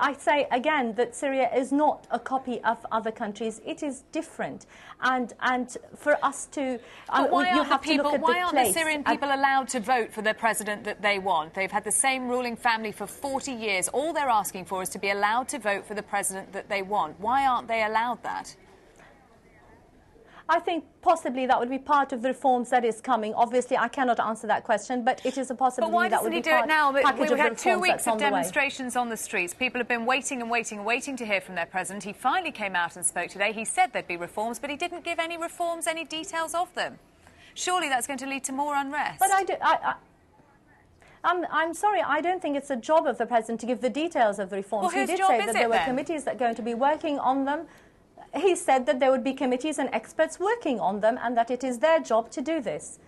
I say again that Syria is not a copy of other countries. It is different. And for us to... But why aren't the Syrian people allowed to vote for the president that they want? They've had the same ruling family for 40 years. All they're asking for is to be allowed to vote for the president that they want. Why aren't they allowed that? I think possibly that would be part of the reforms that is coming. Obviously, I cannot answer that question, but it is a possibility that would be part of the package of reforms. But why doesn't he do it now? We've had 2 weeks of demonstrations on the streets. People have been waiting and waiting and waiting to hear from their president. He finally came out and spoke today. He said there'd be reforms, but he didn't give any reforms, any details of them. Surely that's going to lead to more unrest. But I'm sorry, I don't think it's a job of the president to give the details of the reforms. Well, he did say that there were committees that are going to be working on them. He said that there would be committees and experts working on them and that it is their job to do this.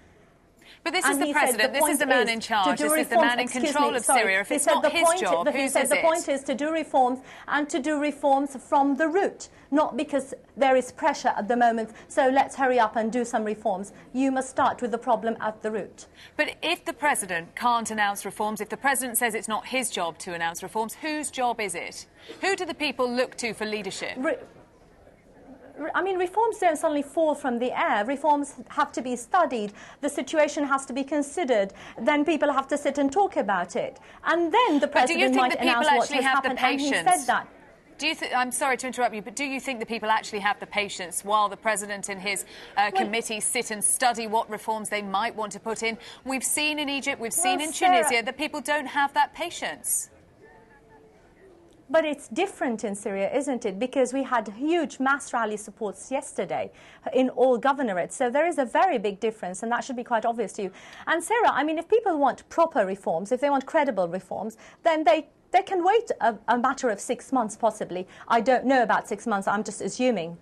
But this is the president, this is the man in charge, this is the man in control of Syria. If it's not his job, whose is it? The point is to do reforms and to do reforms from the root, not because there is pressure at the moment, so let's hurry up and do some reforms. You must start with the problem at the root. But if the president can't announce reforms, if the president says it's not his job to announce reforms, whose job is it? Who do the people look to for leadership? I mean, reforms don't suddenly fall from the air. Reforms have to be studied. The situation has to be considered. Then people have to sit and talk about it. And then the president might announce what has happened, and he said that. I'm sorry to interrupt you, but do you think the people actually have the patience while the president and his committee sit and study what reforms they might want to put in? We've seen in Egypt, we've seen in Tunisia that people don't have that patience. But it's different in Syria, isn't it? Because we had huge mass rally supports yesterday in all governorates. So there is a very big difference, and that should be quite obvious to you. And Sarah, I mean, if people want proper reforms, if they want credible reforms, then they can wait a matter of 6 months, possibly. I don't know about 6 months. I'm just assuming.